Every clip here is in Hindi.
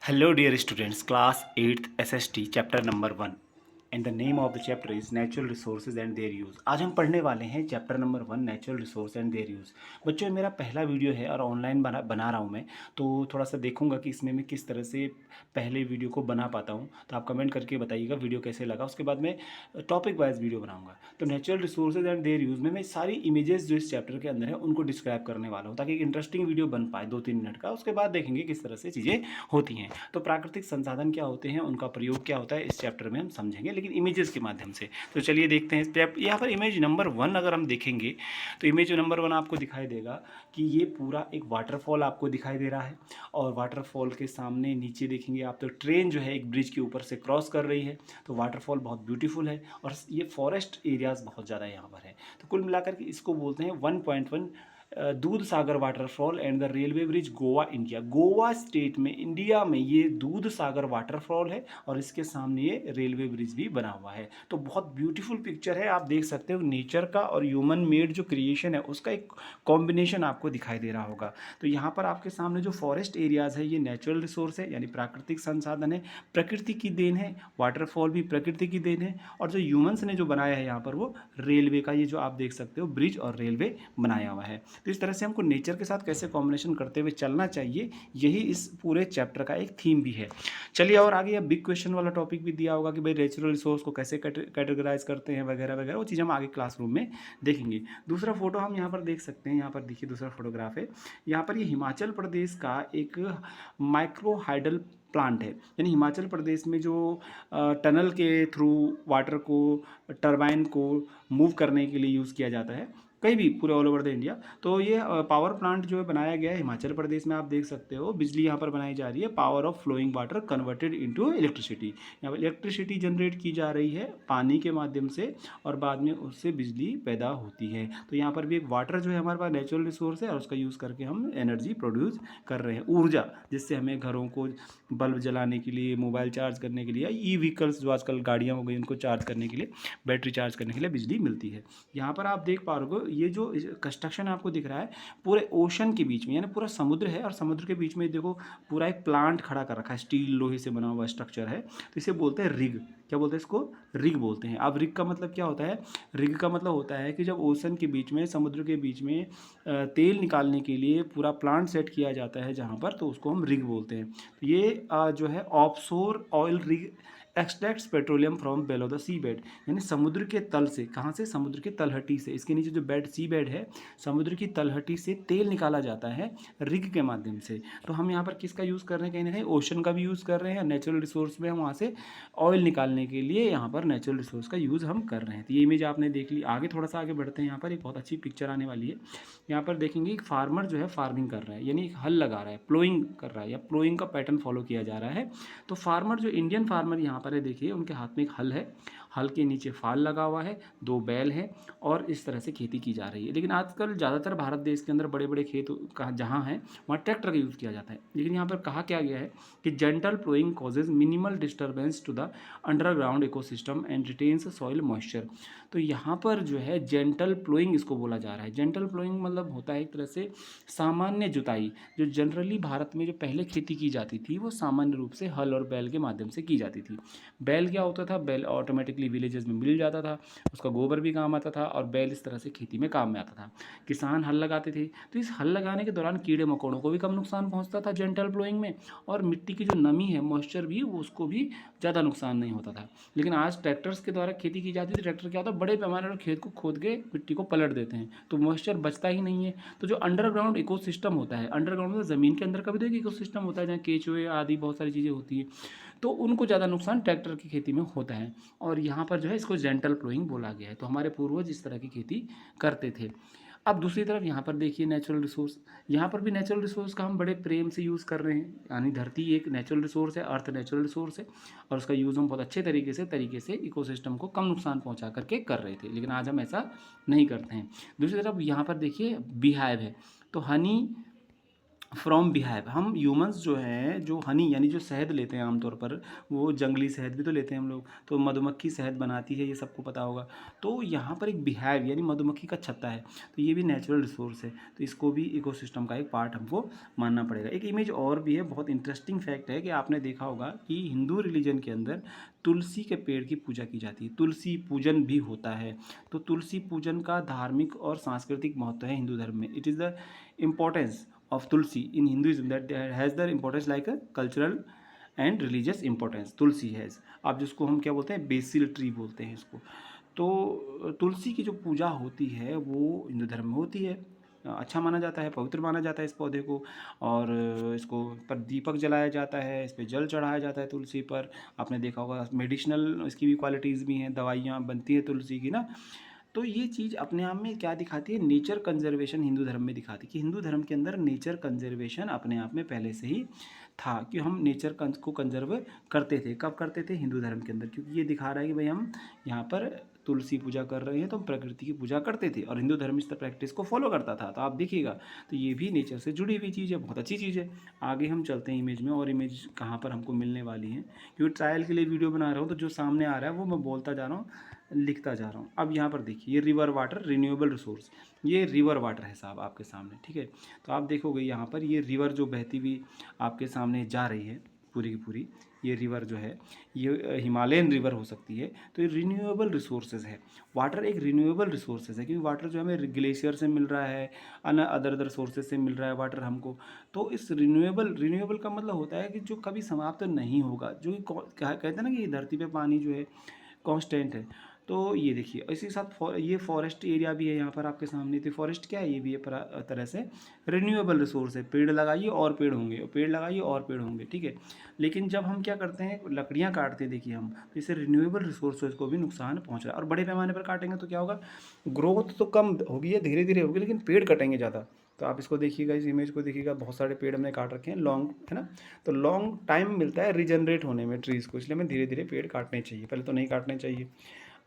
Hello dear students, class 8th SST chapter number 1 and the name of the chapter is natural resources and their use। आज हम पढ़ने वाले हैं chapter number 1 natural resource and there use. बच्चों ये मेरा पहला वीडियो है और ऑनलाइन बना रहा हूँ मैं, तो थोड़ा सा देखूंगा कि इसमें मैं किस तरह से पहले वीडियो को बना पाता हूँ। तो आप कमेंट करके बताइएगा वीडियो कैसे लगा, उसके बाद मैं टॉपिक वाइज वीडियो बनाऊंगा। तो natural resources and there use में मैं सारी इमेजेस जो इस चैप्टर के अंदर है उनको डिस्क्राइब करने वाला हूँ, ताकि एक इंटरेस्टिंग वीडियो बन पाए 2-3 मिनट का। उसके बाद देखेंगे किस तरह से चीज़ें होती हैं। तो प्राकृतिक संसाधन क्या होते हैं, उनका प्रयोग क्या होता है, इस चैप्टर में हम समझेंगे, लेकिन इमेजेस के माध्यम से। तो चलिए देखते हैं। यहाँ पर इमेज नंबर 1 अगर हम देखेंगे तो इमेज नंबर 1 आपको दिखाई देगा कि ये पूरा एक वाटरफॉल आपको दिखाई दे रहा है, और वाटरफॉल के सामने नीचे देखेंगे आप तो ट्रेन जो है एक ब्रिज के ऊपर से क्रॉस कर रही है। तो वाटरफॉल बहुत ब्यूटीफुल है, और ये फॉरेस्ट एरियाज़ बहुत ज़्यादा यहाँ पर है। तो कुल मिलाकर के इसको बोलते हैं 1.1 Dudh Sagar waterfall and the railway bridge Goa India. Goa state में, इंडिया में ये दूध सागर वाटरफॉल है, और इसके सामने ये रेलवे ब्रिज भी बना हुआ है। तो बहुत ब्यूटीफुल पिक्चर है, आप देख सकते हो नेचर का और ह्यूमन मेड जो क्रिएशन है उसका एक कॉम्बिनेशन आपको दिखाई दे रहा होगा। तो यहाँ पर आपके सामने जो फॉरेस्ट एरियाज़ है ये नेचुरल रिसोर्स है, यानी प्राकृतिक संसाधन है, प्रकृति की देन है। वाटरफॉल भी प्रकृति की देन है, और जो ह्यूमंस ने जो बनाया है यहाँ पर वो रेलवे का, ये जो आप देख सकते हो ब्रिज और रेलवे बनाया हुआ है। तो इस तरह से हमको नेचर के साथ कैसे कॉम्बिनेशन करते हुए चलना चाहिए, यही इस पूरे चैप्टर का एक थीम भी है। चलिए और आगे, अब बिग क्वेश्चन वाला टॉपिक भी दिया होगा कि भाई नेचुरल रिसोर्स को कैसे कैटेगराइज करते हैं वगैरह वगैरह, वो चीज़ हम आगे क्लासरूम में देखेंगे। दूसरा फोटो हम यहाँ पर देख सकते हैं, यहाँ पर देखिए दूसरा फोटोग्राफ है। यहाँ पर ये हिमाचल प्रदेश का एक माइक्रो हाइडल प्लांट है, यानी हिमाचल प्रदेश में जो टनल के थ्रू वाटर को, टरबाइन को मूव करने के लिए यूज़ किया जाता है कहीं भी पूरे ऑल ओवर द इंडिया। तो ये पावर प्लांट जो है बनाया गया है हिमाचल प्रदेश में। आप देख सकते हो बिजली यहाँ पर बनाई जा रही है, power of flowing water converted into electricity. यहाँ पर इलेक्ट्रिसिटी जनरेट की जा रही है पानी के माध्यम से, और बाद में उससे बिजली पैदा होती है। तो यहाँ पर भी एक वाटर जो है हमारे पास नेचुरल रिसोर्स है, और उसका यूज़ करके हम एनर्जी प्रोड्यूस कर रहे हैं, ऊर्जा, जिससे हमें घरों को बल्ब जलाने के लिए, मोबाइल चार्ज करने के लिए, या ई व्हीकल्स जो आजकल गाड़ियाँ हो गई उनको चार्ज करने के लिए, बैटरी चार्ज करने के लिए बिजली मिलती है। यहाँ पर आप देख पा रहे हो ये जो कंस्ट्रक्शन आपको दिख रहा है पूरे ओशन के बीच में, यानी पूरा समुद्र है, और समुद्र के बीच में देखो पूरा एक प्लांट खड़ा कर रखा है, स्टील लोहे से बना हुआ स्ट्रक्चर है। तो इसे बोलते हैं रिग। क्या बोलते हैं इसको? रिग बोलते हैं। अब रिग का मतलब क्या होता है? रिग का मतलब होता है कि जब ओशन के बीच में, समुद्र के बीच में तेल निकालने के लिए पूरा प्लांट सेट किया जाता है जहाँ पर, तो उसको हम रिग बोलते हैं। तो ये जो है offshore oil rig extracts petroleum from below the seabed, यानी समुद्र के तल से। कहाँ से? समुद्र के तलहटी से। इसके नीचे जो बेड, सी बेड है, समुद्र की तलहटी से तेल निकाला जाता है रिग के माध्यम से। तो हम यहाँ पर किसका यूज़ कर रहे हैं? कहीं ना कहीं ओशन का भी यूज़ कर रहे हैं। नेचुरल रिसोर्स में हम वहाँ से ऑयल निकालने के लिए यहाँ पर नेचुरल रिसोर्स का यूज़ हम कर रहे हैं। तो ये इमेज आपने देख ली। आगे थोड़ा सा आगे बढ़ते हैं, यहाँ पर एक बहुत अच्छी पिक्चर आने वाली है। यहाँ पर देखेंगे एक फार्मर जो है फार्मिंग कर रहा है, यानी एक हल लगा रहा है, प्लोइंग कर रहा है, या प्लोइंग का पैटर्न फॉलो किया जा रहा है। तो फार्मर जो इंडियन फार्मर यहाँ पर है, देखिए उनके हाथ में एक हल है, हल के नीचे फाल लगा हुआ है, 2 बैल हैं, और इस तरह से खेती की जा रही है। लेकिन आजकल ज़्यादातर भारत देश के अंदर बड़े बड़े खेत जहाँ हैं वहाँ ट्रैक्टर का यूज़ किया जाता है। लेकिन यहाँ पर कहा क्या गया है कि gentle ploughing causes minimal disturbance to the underground ecosystem and retains soil moisture. तो यहाँ पर जो है जेंटल प्लोइंग इसको बोला जा रहा है। जेंटल प्लोइंग मतलब होता है एक तरह से सामान्य जुताई। जो जनरली भारत में जो पहले खेती की जाती थी वो सामान्य रूप से हल और बैल के माध्यम से की जाती थी। बैल क्या होता था? बैल ऑटोमेटिकली विलेजेस में मिल जाता था, उसका गोबर भी काम आता था, और बैल इस तरह से खेती में काम में आता था। किसान हल लगाते थे, तो इस हल लगाने के दौरान कीड़े मकोड़ों को भी कम नुकसान पहुंचता था जेंटल प्लोइंग में, और मिट्टी की जो नमी है, मॉइस्चर भी, वो उसको भी ज़्यादा नुकसान नहीं होता था। लेकिन आज ट्रैक्टर्स के द्वारा खेती की जाती थी। ट्रैक्टर क्या होता है? बड़े पैमाने पर खेत को खोद के मिट्टी को पलट देते हैं, तो मॉइस्चर बचता ही नहीं है। तो जो अंडरग्राउंड इकोसिस्टम होता है, अंडरग्राउंड में ज़मीन के अंदर का भी तो एक इकोसिस्टम होता है जहाँ केचुए आदि बहुत सारी चीज़ें होती है, तो उनको ज़्यादा नुकसान ट्रैक्टर की खेती में होता है। और यहाँ पर जो है इसको जेंटल प्लोइंग बोला गया है। तो हमारे पूर्वज इस तरह की खेती करते थे। अब दूसरी तरफ यहाँ पर देखिए नेचुरल रिसोर्स। यहाँ पर भी नेचुरल रिसोर्स का हम बड़े प्रेम से यूज़ कर रहे हैं, यानी धरती एक नेचुरल रिसोर्स है, अर्थ नेचुरल रिसोर्स है, और उसका यूज़ हम बहुत अच्छे तरीके से इकोसिस्टम को कम नुकसान पहुँचा करके कर रहे थे। लेकिन आज हम ऐसा नहीं करते हैं। दूसरी तरफ यहाँ पर देखिए बीहाइव है। तो हनी फ्रॉम बिहाइव, हम ह्यूमंस जो हैं, जो हनी यानी जो शहद लेते हैं आमतौर पर, वो जंगली शहद भी तो लेते हैं हम लोग, तो मधुमक्खी शहद बनाती है, ये सबको पता होगा। तो यहाँ पर एक बिहाइव यानी मधुमक्खी का छत्ता है, तो ये भी नेचुरल रिसोर्स है, तो इसको भी इकोसिस्टम का एक पार्ट हमको मानना पड़ेगा। एक इमेज और भी है, बहुत इंटरेस्टिंग फैक्ट है कि आपने देखा होगा कि हिंदू रिलीजन के अंदर तुलसी के पेड़ की पूजा की जाती है, तुलसी पूजन भी होता है। तो तुलसी पूजन का धार्मिक और सांस्कृतिक महत्व है हिंदू धर्म में। It is the importance of Tulsi in Hinduism that has the importance like a cultural and religious importance. Tulsi has, आप जिसको हम क्या बोलते हैं, बेसिल ट्री बोलते हैं इसको। तो तुलसी की जो पूजा होती है वो हिंदू धर्म में होती है, अच्छा माना जाता है, पवित्र माना जाता है इस पौधे को, और इसको पर दीपक जलाया जाता है, इस पर जल चढ़ाया जाता है तुलसी पर। आपने देखा होगा मेडिसिनल इसकी भी क्वालिटीज़ भी हैं, दवाइयाँ बनती हैं तुलसी की ना। तो ये चीज़ अपने आप में क्या दिखाती है, नेचर कंजर्वेशन हिंदू धर्म में दिखाती है कि हिंदू धर्म के अंदर नेचर कंजर्वेशन अपने आप में पहले से ही था, कि हम नेचर को कंजर्व करते थे। कब करते थे, हिंदू धर्म के अंदर, क्योंकि ये दिखा रहा है कि भाई हम यहाँ पर तुलसी पूजा कर रहे हैं तो हम प्रकृति की पूजा करते थे, और हिंदू धर्म इस प्रैक्टिस को फॉलो करता था। तो आप देखिएगा, तो ये भी नेचर से जुड़ी हुई चीज़ है, बहुत अच्छी चीज़ है। आगे हम चलते हैं इमेज में, और इमेज कहाँ पर हमको मिलने वाली है, क्योंकि ट्रायल के लिए वीडियो बना रहा हूँ, तो जो सामने आ रहा है वो मैं बोलता जा रहा हूँ, लिखता जा रहा हूँ। अब यहाँ पर देखिए, ये रिवर वाटर रिन्यूएबल रिसोर्स, ये रिवर वाटर है साहब आपके सामने, ठीक है। तो आप देखोगे यहाँ पर ये रिवर जो बहती हुई आपके सामने जा रही है पूरी की पूरी, ये रिवर जो है ये हिमालयन रिवर हो सकती है। तो ये रिन्यूएबल रिसोर्सेज है, वाटर एक रिन्यूएबल रिसोर्सेज है, क्योंकि वाटर जो हमें ग्लेशियर से मिल रहा है, अदर अदर सोर्सेज से मिल रहा है वाटर हमको। तो इस रिन्यूएबल का मतलब होता है कि जो कभी समाप्त नहीं होगा, जो कि कहते हैं ना कि धरती पे पानी जो है कांस्टेंट है। तो ये देखिए, इसी के साथ ये फॉरेस्ट एरिया भी है यहाँ पर आपके सामने। तो फॉरेस्ट क्या है, ये भी है तरह से रिन्यूएबल रिसोर्स है, पेड़ लगाइए और पेड़ होंगे, पेड़ लगाइए और पेड़ होंगे, ठीक है। लेकिन जब हम क्या करते हैं, लकड़ियाँ काटते हैं, देखिए हम, तो इससे रिन्यूएबल रिसोर्सेज को भी नुकसान पहुँच रहा है। और बड़े पैमाने पर काटेंगे तो क्या होगा, ग्रोथ तो कम होगी या धीरे धीरे होगी, लेकिन पेड़ कटेंगे ज़्यादा। तो आप इसको देखिएगा, इस इमेज को देखिएगा, बहुत सारे पेड़ हमने काट रखे हैं, लॉन्ग है ना। तो लॉन्ग टाइम मिलता है रिजनरेट होने में ट्रीज़ को, इसलिए हमें धीरे धीरे पेड़ काटने चाहिए, पहले तो नहीं काटने चाहिए।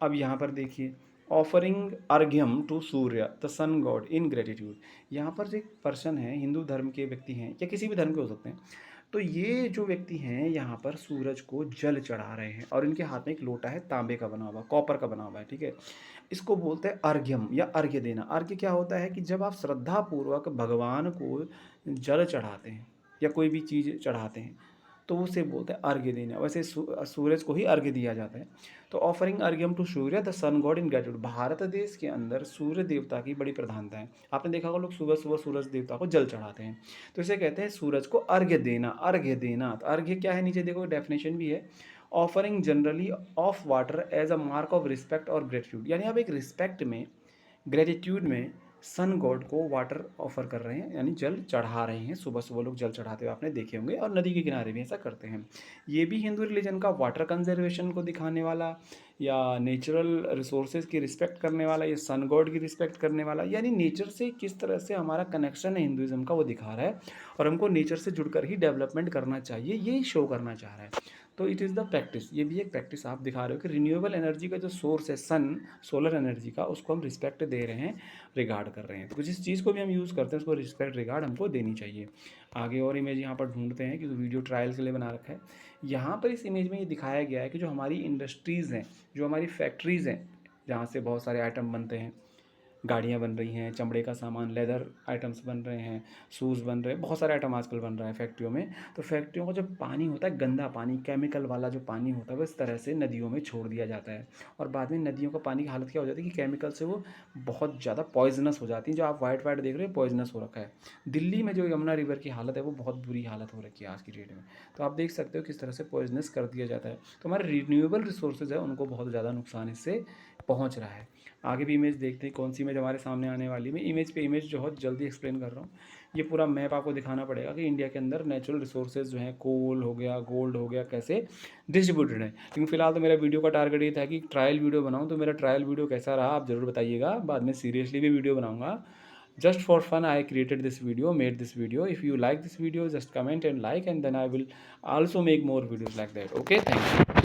अब यहाँ पर देखिए, offering arghyam to Surya the sun god in gratitude. यहाँ पर जो एक पर्सन है, हिंदू धर्म के व्यक्ति हैं या किसी भी धर्म के हो सकते हैं, तो ये जो व्यक्ति हैं यहाँ पर सूरज को जल चढ़ा रहे हैं, और इनके हाथ में एक लोटा है, तांबे का बना हुआ, कॉपर का बना हुआ है, ठीक है। इसको बोलते हैं अर्घ्यम या अर्घ्य देना। अर्घ्य क्या होता है कि जब आप श्रद्धापूर्वक भगवान को जल चढ़ाते हैं या कोई भी चीज़ चढ़ाते हैं, तो उसे बोलते हैं अर्घ्य देना। वैसे सूरज को ही अर्घ्य दिया जाता है। तो offering arghyam to Surya the sun god in gratitude. Bharat देश के अंदर सूर्य देवता की बड़ी प्रधानता है। आपने देखा होगा लोग सुबह सुबह सूरज देवता को जल चढ़ाते हैं, तो इसे कहते हैं सूरज को अर्घ्य देना। अर्घ्य देना, तो अर्घ्य क्या है, नीचे देखो डेफिनेशन भी है, offering generally of water as a mark of respect और ग्रेटिट्यूड। यानी आप एक रिस्पेक्ट में, ग्रेटिट्यूड में सन गॉड को वाटर ऑफर कर रहे हैं, यानी जल चढ़ा रहे हैं। सुबह सुबह लोग जल चढ़ाते हुए आपने देखे होंगे, और नदी के किनारे भी ऐसा करते हैं। ये भी हिंदू रिलीजन का वाटर कंजर्वेशन को दिखाने वाला, या नेचुरल रिसोर्सेज की रिस्पेक्ट करने वाला, या सन गॉड की रिस्पेक्ट करने वाला, यानी नेचर से किस तरह से हमारा कनेक्शन है हिंदुज़म का, वो दिखा रहा है। और हमको नेचर से जुड़कर ही डेवलपमेंट करना चाहिए, ये शो करना चाह रहा है। तो इट इज़ द प्रैक्टिस, ये भी एक प्रैक्टिस आप दिखा रहे हो कि रिन्यूएबल एनर्जी का जो सोर्स है सन, सोलर एनर्जी का, उसको हम रिस्पेक्ट दे रहे हैं, रिगार्ड कर रहे हैं। तो जिस चीज़ को भी हम यूज़ करते हैं उसको रिस्पेक्ट रिगार्ड हमको देनी चाहिए। आगे और इमेज यहाँ पर ढूंढते हैं, क्योंकि वीडियो ट्रायल के लिए बना रखा है। यहाँ पर इस इमेज में ये दिखाया गया है कि जो हमारी इंडस्ट्रीज़ हैं, जो हमारी फैक्ट्रीज़ हैं, जहाँ से बहुत सारे आइटम बनते हैं, गाड़ियाँ बन रही हैं, चमड़े का सामान, लेदर आइटम्स बन रहे हैं, शूज़ बन रहे हैं, बहुत सारे आइटम आजकल बन रहा है फैक्ट्रियों में। तो फैक्ट्रियों का जो पानी होता है, गंदा पानी, केमिकल वाला जो पानी होता है, वो इस तरह से नदियों में छोड़ दिया जाता है। और बाद में नदियों का पानी की हालत क्या हो जाती है कि केमिकल से वो बहुत ज़्यादा पॉइजनस हो जाती है। जो आप वाइट वाइट देख रहे हो, पॉइजनस हो रखा है। दिल्ली में जो यमुना रिवर की हालत है, वो बहुत बुरी हालत हो रखी है आज की डेट में। तो आप देख सकते हो किस तरह से पॉइजनस कर दिया जाता है। तो हमारे रिन्यूएबल रिसोर्सेज है, उनको बहुत ज़्यादा नुकसान इससे पहुँच रहा है। आगे भी इमेज देखते हैं, कौन सी इमेज हमारे सामने आने वाली। मैं इमेज पे इमेज जो बहुत जल्दी एक्सप्लेन कर रहा हूँ। ये पूरा मैप आपको दिखाना पड़ेगा कि इंडिया के अंदर नेचुरल रिसोर्सेज जो हैं, कोल हो गया, गोल्ड हो गया, कैसे डिस्ट्रीब्यूटेड है। लेकिन फिलहाल तो मेरा वीडियो का टारगेट ये था कि ट्रायल वीडियो बनाऊँ। तो मेरा ट्रायल वीडियो कैसा रहा आप ज़रूर बताइएगा, बाद में सीरियसली भी वीडियो बनाऊँगा। Just for fun, I created this video, made this video. If you like this video, just comment and like, and then I will also make more videos like that. Okay, thank you.